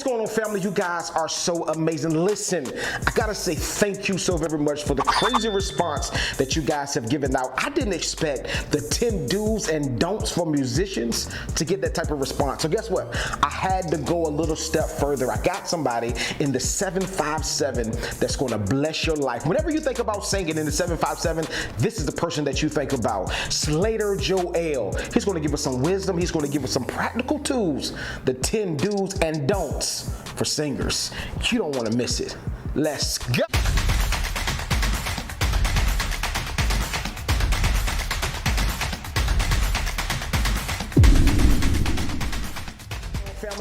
What's going on, family? You guys are so amazing. Listen, I gotta say thank you so very much for the crazy response that you guys have given out. I didn't expect the 10 do's and don'ts for musicians to get that type of response. So guess what? I had to go a little step further. I got somebody in the 757 that's gonna bless your life. Whenever you think about singing in the 757, this is the person that you think about. Slater Joel. He's gonna give us some wisdom. He's gonna give us some practical tools, the 10 do's and don'ts for singers. You don't want to miss it. Let's go.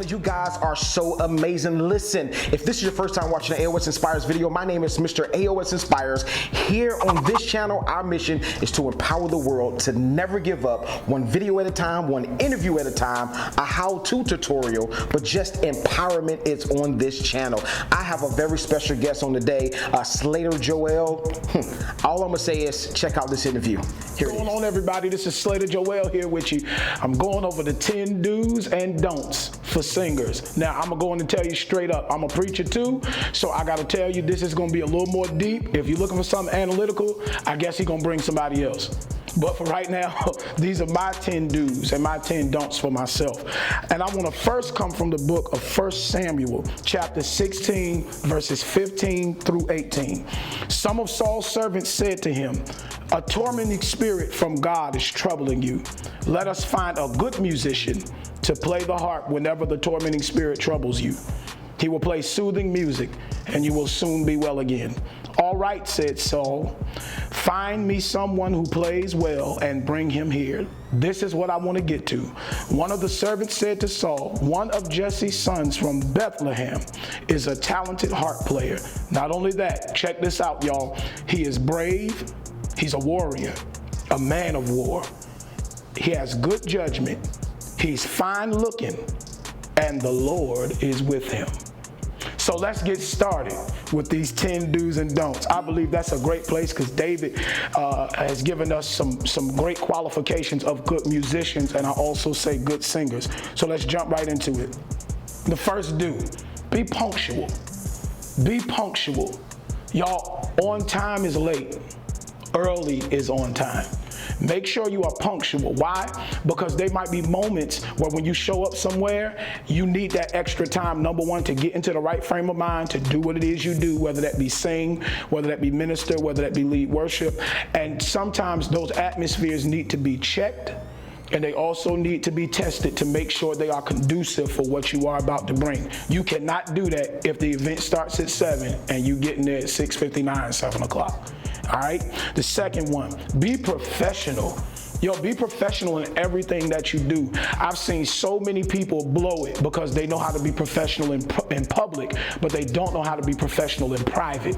You guys are so amazing. Listen, if this is your first time watching an Aosinspires video, my name is Mr. Aosinspires. Here on this channel, our mission is to empower the world to never give up, one video at a time, one interview at a time, a how-to tutorial, but just empowerment is on this channel. I have a very special guest on today, Slater Joel. All I'm gonna say is check out this interview. What's going on, everybody? This is Slater Joel here with you. I'm going over the 10 do's and don'ts for singers. Now, I'm gonna go in and tell you straight up, I'm a preacher too, so I gotta tell you this is gonna be a little more deep. If you're looking for something analytical, I guess he's gonna bring somebody else. But for right now, these are my 10 do's and my 10 don'ts for myself. And I wanna first come from the book of 1 Samuel, chapter 16, verses 15 through 18. Some of Saul's servants said to him, "A tormenting spirit from God is troubling you. Let us find a good musician to play the harp whenever the tormenting spirit troubles you. He will play soothing music, and you will soon be well again." "All right," said Saul, "find me someone who plays well and bring him here." This is what I want to get to. One of the servants said to Saul, "One of Jesse's sons from Bethlehem is a talented harp player. Not only that, check this out, y'all. He is brave, he's a warrior, a man of war. He has good judgment, he's fine looking, and the Lord is with him." So let's get started with these 10 do's and don'ts. I believe that's a great place because David has given us some great qualifications of good musicians, and I also say good singers. So let's jump right into it. The first do, be punctual. Be punctual. Y'all, on time is late. Early is on time. Make sure you are punctual. Why? Because there might be moments where when you show up somewhere, you need that extra time, number one, to get into the right frame of mind, to do what it is you do, whether that be sing, whether that be minister, whether that be lead worship. And sometimes those atmospheres need to be checked, and they also need to be tested to make sure they are conducive for what you are about to bring. You cannot do that if the event starts at 7 and you get in there at 6:59, 7 o'clock. All right? The second one, be professional. Yo, be professional in everything that you do. I've seen so many people blow it because they know how to be professional in public, but they don't know how to be professional in private.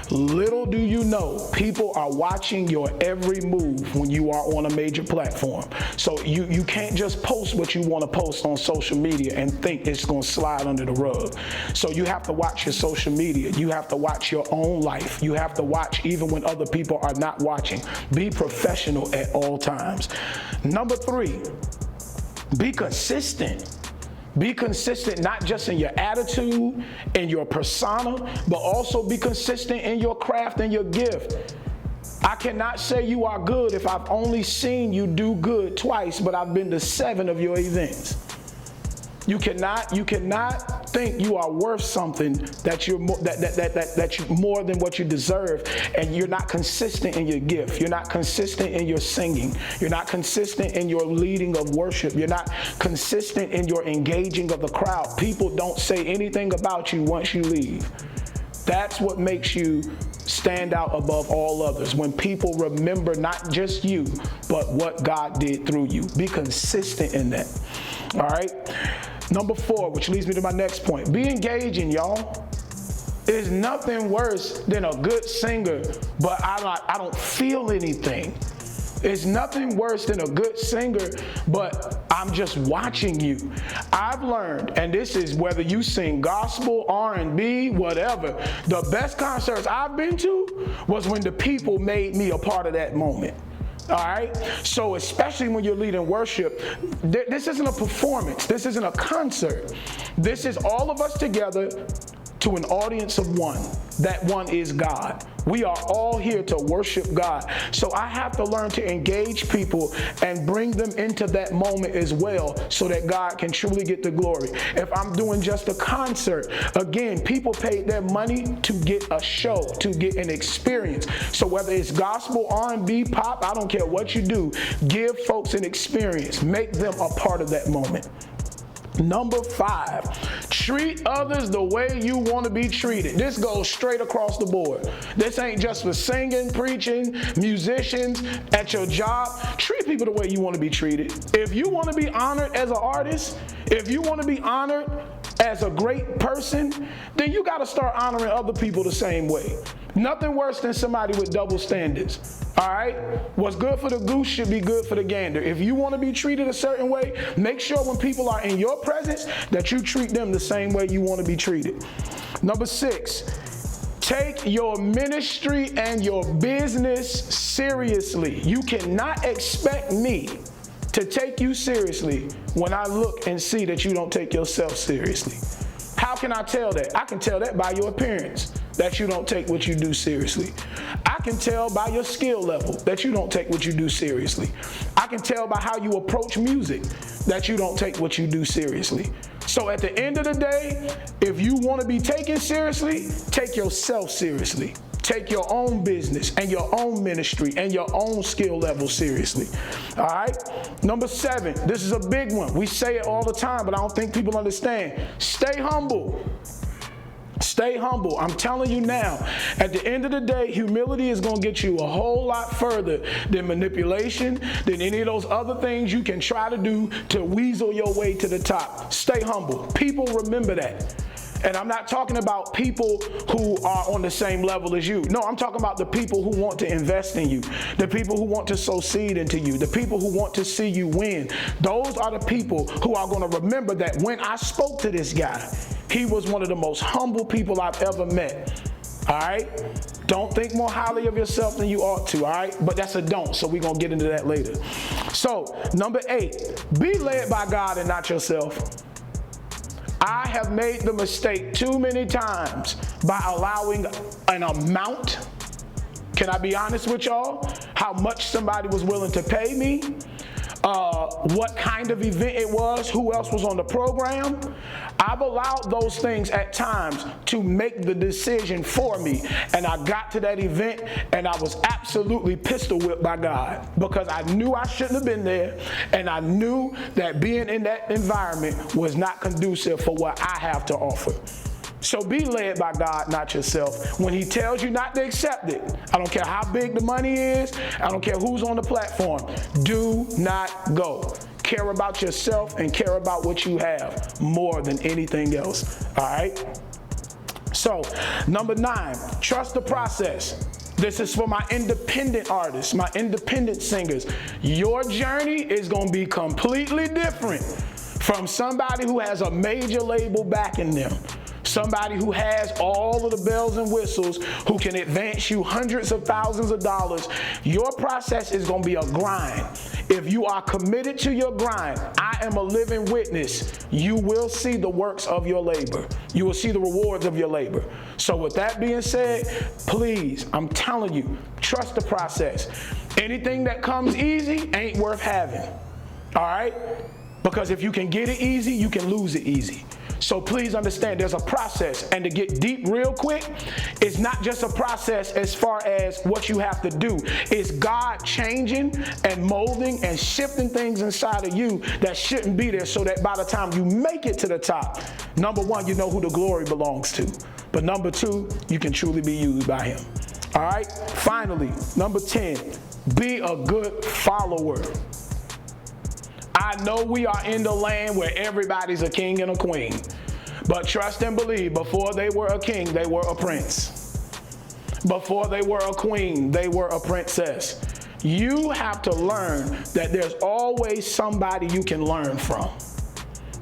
Little do you know, people are watching your every move when you are on a major platform. So you can't just post what you want to post on social media and think it's going to slide under the rug. So you have to watch your social media. You have to watch your own life. You have to watch even when other people are not watching. Be professional at all times. Number 3, be consistent. Be consistent not just in your attitude and your persona, but also be consistent in your craft and your gift. I cannot say you are good if I've only seen you do good twice, but I've been to 7 of your events. You cannot think you are worth something that you're more than what you deserve, and you're not consistent in your gift. You're not consistent in your singing. You're not consistent in your leading of worship. You're not consistent in your engaging of the crowd. People don't say anything about you once you leave. That's what makes you stand out above all others, when people remember not just you, but what God did through you. Be consistent in that. All right? Number 4, which leads me to my next point. Be engaging, y'all. There's nothing worse than a good singer, but I don't feel anything. It's nothing worse than a good singer, but I'm just watching you. I've learned, and this is whether you sing gospel, R&B, whatever, the best concerts I've been to was when the people made me a part of that moment. All right? So especially when you're leading worship, this isn't a performance. This isn't a concert. This is all of us together to an audience of one. That one is God. We are all here to worship God. So I have to learn to engage people and bring them into that moment as well so that God can truly get the glory. If I'm doing just a concert, again, people paid their money to get a show, to get an experience. So whether it's gospel, R&B, pop, I don't care what you do, give folks an experience. Make them a part of that moment. Number 5, treat others the way you want to be treated. This goes straight across the board. This ain't just for singing, preaching, musicians, at your job. Treat people the way you want to be treated. If you want to be honored as an artist, if you want to be honored as a great person, then you got to start honoring other people the same way. Nothing worse than somebody with double standards. All right? What's good for the goose should be good for the gander. If you want to be treated a certain way, make sure when people are in your presence that you treat them the same way you want to be treated. Number 6, take your ministry and your business seriously. You cannot expect me to take you seriously when I look and see that you don't take yourself seriously. How can I tell that? I can tell that by your appearance, that you don't take what you do seriously. I can tell by your skill level that you don't take what you do seriously. I can tell by how you approach music that you don't take what you do seriously. So at the end of the day, if you want to be taken seriously, take yourself seriously. Take your own business and your own ministry and your own skill level seriously. All right? Number 7, this is a big one. We say it all the time, but I don't think people understand. Stay humble. Stay humble. I'm telling you now, at the end of the day, humility is going to get you a whole lot further than manipulation, than any of those other things you can try to do to weasel your way to the top. Stay humble. People remember that. And I'm not talking about people who are on the same level as you. No, I'm talking about the people who want to invest in you, the people who want to sow seed into you, the people who want to see you win. Those are the people who are going to remember that when I spoke to this guy, he was one of the most humble people I've ever met. All right? Don't think more highly of yourself than you ought to, all right? But that's a don't, so we're going to get into that later. So, number 8, be led by God and not yourself. I have made the mistake too many times by allowing an amount. Can I be honest with y'all? How much somebody was willing to pay me, what kind of event it was, who else was on the program. I've allowed those things at times to make the decision for me. And I got to that event and I was absolutely pistol whipped by God because I knew I shouldn't have been there, and I knew that being in that environment was not conducive for what I have to offer. So be led by God, not yourself. When he tells you not to accept it, I don't care how big the money is, I don't care who's on the platform, do not go. Care about yourself and care about what you have more than anything else, all right? So, number 9, trust the process. This is for my independent artists, my independent singers. Your journey is going to be completely different from somebody who has a major label backing them. Somebody who has all of the bells and whistles, who can advance you hundreds of thousands of dollars. Your process is going to be a grind. If you are committed to your grind, I am a living witness. You will see the works of your labor. You will see the rewards of your labor. So with that being said, please, I'm telling you, trust the process. Anything that comes easy ain't worth having. All right? Because if you can get it easy, you can lose it easy. So please understand there's a process, and to get deep real quick, it's not just a process as far as what you have to do. It's God changing and molding and shifting things inside of you that shouldn't be there, so that by the time you make it to the top, number 1, you know who the glory belongs to. But number 2, you can truly be used by him. All right? Finally, number 10, be a good follower. I know we are in the land where everybody's a king and a queen. But trust and believe, before they were a king, they were a prince. Before they were a queen, they were a princess. You have to learn that there's always somebody you can learn from.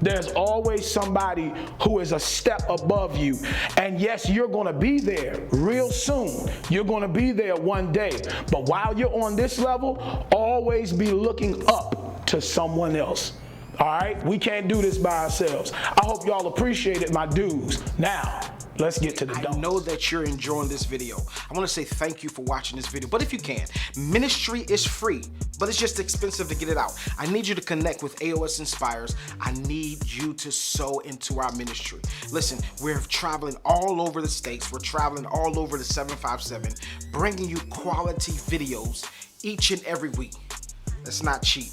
There's always somebody who is a step above you. And yes, you're going to be there real soon. You're going to be there one day. But while you're on this level, always be looking up to someone else. All right? We can't do this by ourselves. I hope y'all appreciated my dues. Now, let's get to the don'ts. I know that you're enjoying this video. I want to say thank you for watching this video. But if you can, ministry is free, but it's just expensive to get it out. I need you to connect with Aosinspires. I need you to sow into our ministry. Listen, we're traveling all over the states. We're traveling all over the 757, bringing you quality videos each and every week. That's not cheap.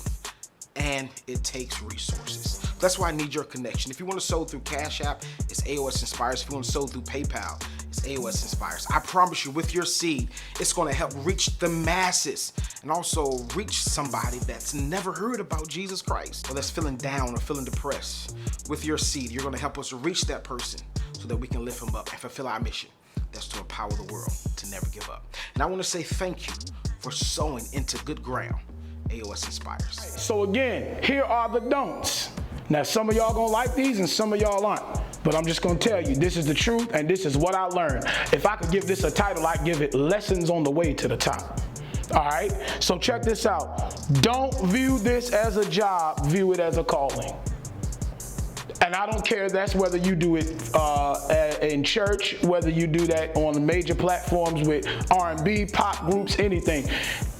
And it takes resources. That's why I need your connection. If you want to sow through Cash App, it's Aosinspires. If you want to sow through PayPal, it's Aosinspires. I promise you, with your seed, it's going to help reach the masses and also reach somebody that's never heard about Jesus Christ or that's feeling down or feeling depressed. With your seed, you're going to help us reach that person so that we can lift them up and fulfill our mission. That's to empower the world to never give up. And I want to say thank you for sowing into good ground. Aosinspires. So again, here are the don'ts. Now, some of y'all gonna like these and some of y'all aren't. But I'm just gonna tell you, this is the truth and this is what I learned. If I could give this a title, I'd give it Lessons on the Way to the Top. All right, so check this out. Don't view this as a job, view it as a calling. And I don't care that's whether you do it in church, whether you do that on major platforms with R&B, pop groups, anything.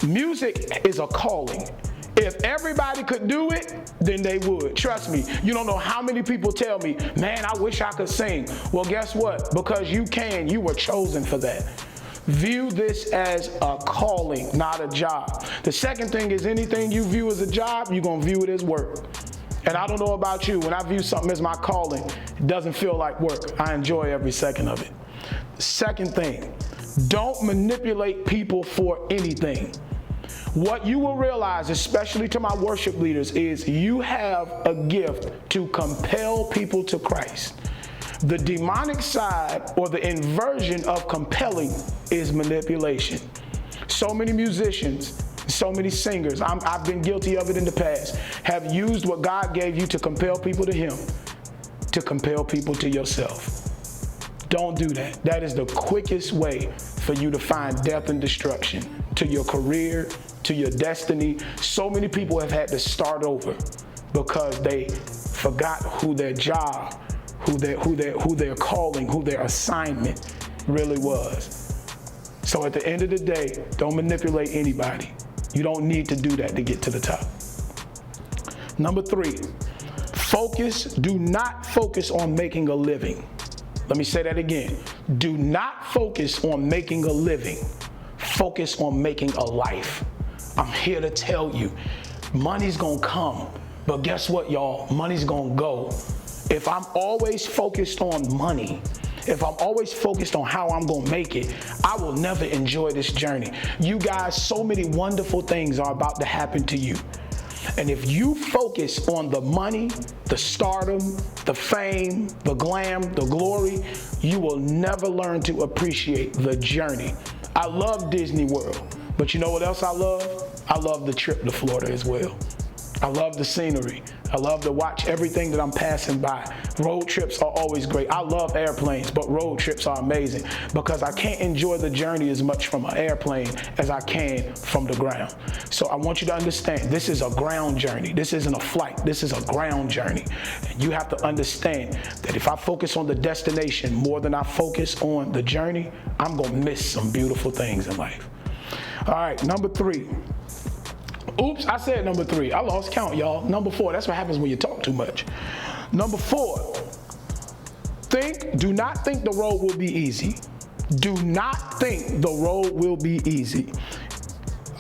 Music is a calling. If everybody could do it, then they would. Trust me. You don't know how many people tell me, man, I wish I could sing. Well, guess what? Because you can, you were chosen for that. View this as a calling, not a job. The second thing is anything you view as a job, you're going to view it as work. And I don't know about you, when I view something as my calling, it doesn't feel like work. I enjoy every second of it. The second thing, don't manipulate people for anything. What you will realize, especially to my worship leaders, is you have a gift to compel people to Christ. The demonic side or the inversion of compelling is manipulation. So many musicians, so many singers, I've been guilty of it in the past, have used what God gave you to compel people to Him, to compel people to yourself. Don't do that. That is the quickest way for you to find death and destruction to your career, to your destiny. So many people have had to start over because they forgot who their job, who their calling, who their assignment really was. So at the end of the day, don't manipulate anybody. You don't need to do that to get to the top. Number 3, do not focus on making a living. Let me say that again. Do not focus on making a living. Focus on making a life. I'm here to tell you, money's gonna come, but guess what, y'all? Money's gonna go. If I'm always focused on money, if I'm always focused on how I'm gonna make it, I will never enjoy this journey. You guys, so many wonderful things are about to happen to you. And if you focus on the money, the stardom, the fame, the glam, the glory, you will never learn to appreciate the journey. I love Disney World, but you know what else I love? I love the trip to Florida as well. I love the scenery. I love to watch everything that I'm passing by. Road trips are always great. I love airplanes, but road trips are amazing because I can't enjoy the journey as much from an airplane as I can from the ground. So I want you to understand, this is a ground journey. This isn't a flight. This is a ground journey. And you have to understand that if I focus on the destination more than I focus on the journey, I'm going to miss some beautiful things in life. All right, number 3. Oops, I said number 3. I lost count, y'all. Number 4, that's what happens when you talk too much. Number 4, do not think the road will be easy. Do not think the road will be easy.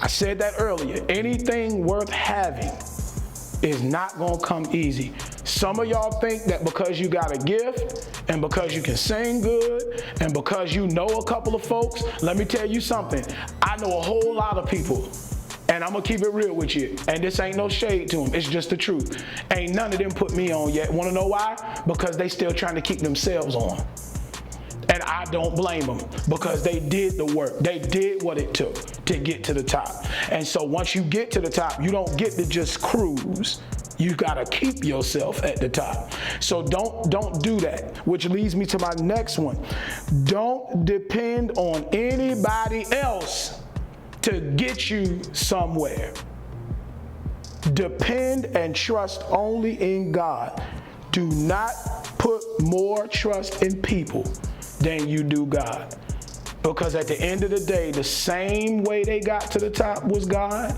I said that earlier. Anything worth having is not gonna come easy. Some of y'all think that because you got a gift and because you can sing good and because you know a couple of folks, let me tell you something. I know a whole lot of people. And I'm gonna keep it real with you. And this ain't no shade to them, it's just the truth. Ain't none of them put me on yet. Wanna know why? Because they still trying to keep themselves on. And I don't blame them because they did the work. They did what it took to get to the top. And so once you get to the top, you don't get to just cruise. You gotta keep yourself at the top. So don't do that, which leads me to my next one. Don't depend on anybody else to get you somewhere. Depend and trust only in God. Do not put more trust in people than you do God. Because at the end of the day, the same way they got to the top was God,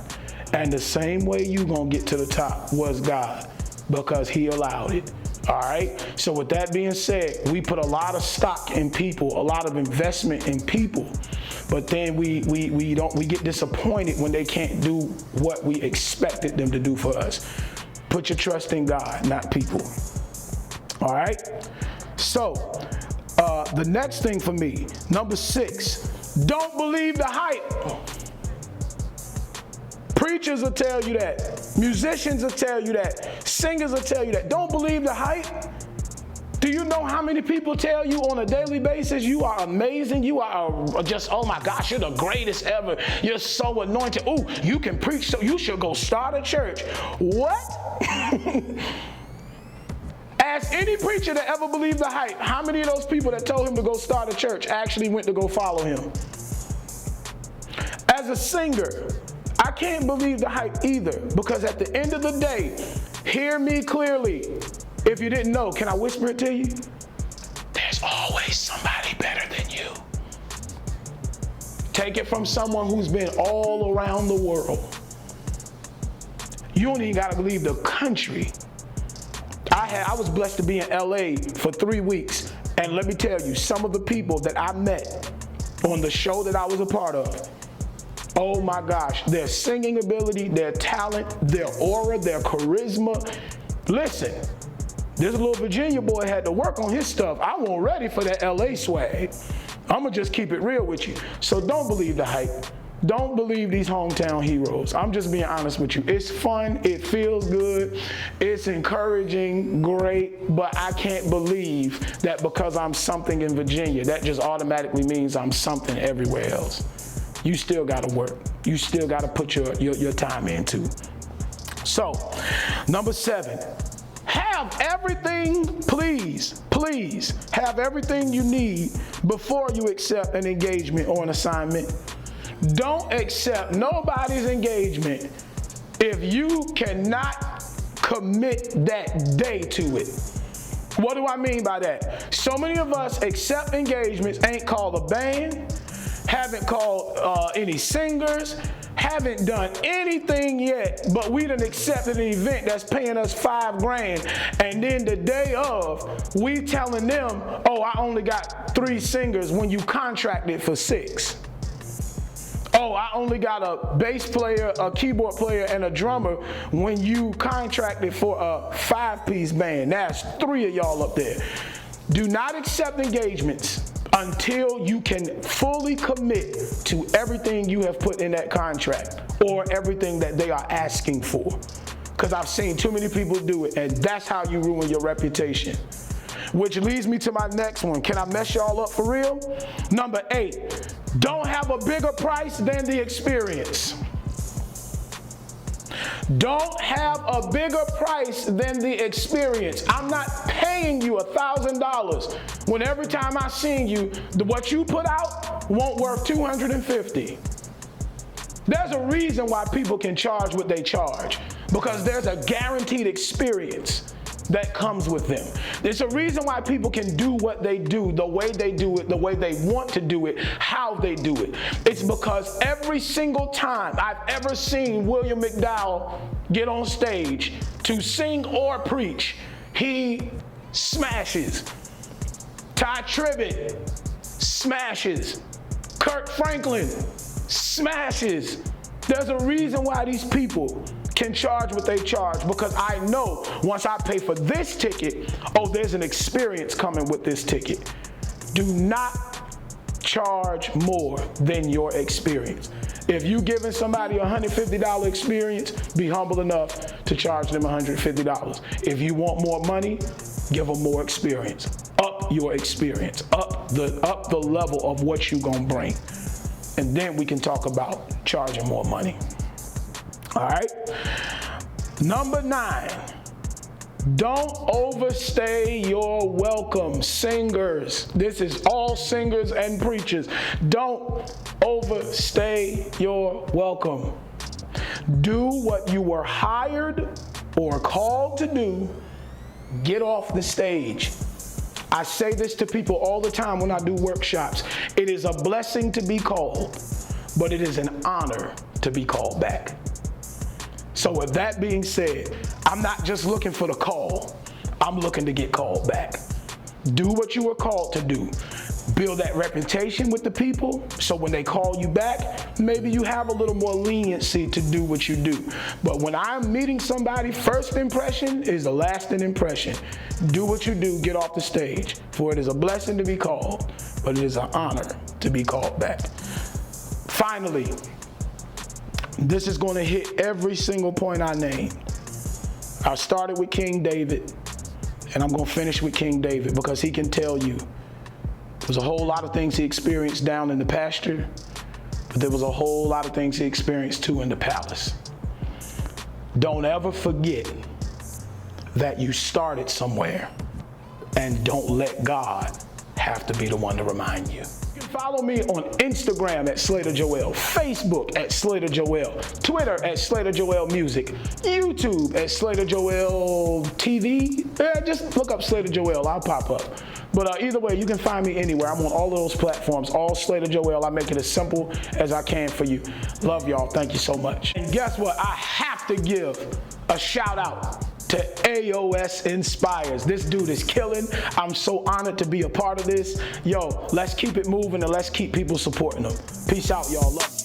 and the same way you gonna get to the top was God, because He allowed it. All right. So with that being said, we put a lot of stock in people, a lot of investment in people, but then we get disappointed when they can't do what we expected them to do for us. Put your trust in God, not people. All right. So the next thing for me, number 6, don't believe the hype. Preachers will tell you that. Musicians will tell you that. Singers will tell you that. Don't believe the hype. Do you know how many people tell you on a daily basis you are amazing? You are just, oh my gosh, you're the greatest ever. You're so anointed. Oh, you can preach, so you should go start a church. What? Ask any preacher that ever believed the hype, how many of those people that told him to go start a church actually went to go follow him? As a singer, I can't believe the hype either, because at the end of the day, hear me clearly. If you didn't know, can I whisper it to you? There's always somebody better than you. Take it from someone who's been all around the world. You don't even gotta leave the country. I was blessed to be in LA for 3 weeks, and let me tell you, some of the people that I met on the show that I was a part of, oh my gosh, their singing ability, their talent, their aura, their charisma. Listen, this little Virginia boy had to work on his stuff. I wasn't ready for that LA swag. I'm gonna just keep it real with you. So don't believe the hype. Don't believe these hometown heroes. I'm just being honest with you. It's fun, it feels good, it's encouraging, great, but I can't believe that because I'm something in Virginia, that just automatically means I'm something everywhere else. You still gotta work. You still gotta put your time into. So, number 7, have everything, please have everything you need before you accept an engagement or an assignment. Don't accept nobody's engagement if you cannot commit that day to it. What do I mean by that? So many of us accept engagements, ain't called a band, haven't called any singers, haven't done anything yet, but we done accepted an event that's paying us $5,000, and then the day of, we telling them, oh, I only got 3 singers when you contracted for 6. Oh, I only got a bass player, a keyboard player, and a drummer when you contracted for a 5-piece band. That's 3 of y'all up there. Do not accept engagements until you can fully commit to everything you have put in that contract or everything that they are asking for. Because I've seen too many people do it, and that's how you ruin your reputation. Which leads me to my next one. Can I mess y'all up for real? Number 8, don't have a bigger price than the experience. Don't have a bigger price than the experience. I'm not paying you $1,000 when every time I sing you, what you put out won't worth $250. There's a reason why people can charge what they charge, because there's a guaranteed experience that comes with them. There's a reason why people can do what they do, the way they do it, the way they want to do it, how they do it. It's because every single time I've ever seen William McDowell get on stage to sing or preach, he smashes. Ty Tribbett smashes. Kirk Franklin smashes. There's a reason why these people can charge what they charge, because I know once I pay for this ticket, oh, there's an experience coming with this ticket. Do not charge more than your experience. If you're giving somebody a $150 experience, be humble enough to charge them $150. If you want more money, give them more experience. Up your experience, up the level of what you're gonna bring. And then we can talk about charging more money. All right. Number 9, Don't overstay your welcome, singers. This is all singers and preachers. Don't overstay your welcome. Do what you were hired or called to do. Get off the stage. I say this to people all the time when I do workshops. It is a blessing to be called, but it is an honor to be called back. So with that being said, I'm not just looking for the call. I'm looking to get called back. Do what you were called to do. Build that reputation with the people, so when they call you back, maybe you have a little more leniency to do what you do. But when I'm meeting somebody, first impression is the lasting impression. Do what you do, get off the stage. For it is a blessing to be called, but it is an honor to be called back. Finally, this is going to hit every single point I named. I started with King David, and I'm going to finish with King David because he can tell you there's a whole lot of things he experienced down in the pasture, but there was a whole lot of things he experienced too in the palace. Don't ever forget that you started somewhere, and don't let God have to be the one to remind you. You can follow me on Instagram at Slater Joel, Facebook at Slater Joel, Twitter at Slater Joel Music, YouTube at Slater Joel TV. Just look up Slater Joel, I'll pop up. But either way, you can find me anywhere. I'm on all of those platforms, all Slater Joel. I make it as simple as I can for you. Love y'all. Thank you so much. And guess what? I have to give a shout out to Aosinspires. This dude is killing. I'm so honored to be a part of this. Yo, let's keep it moving and let's keep people supporting them. Peace out, y'all. Love.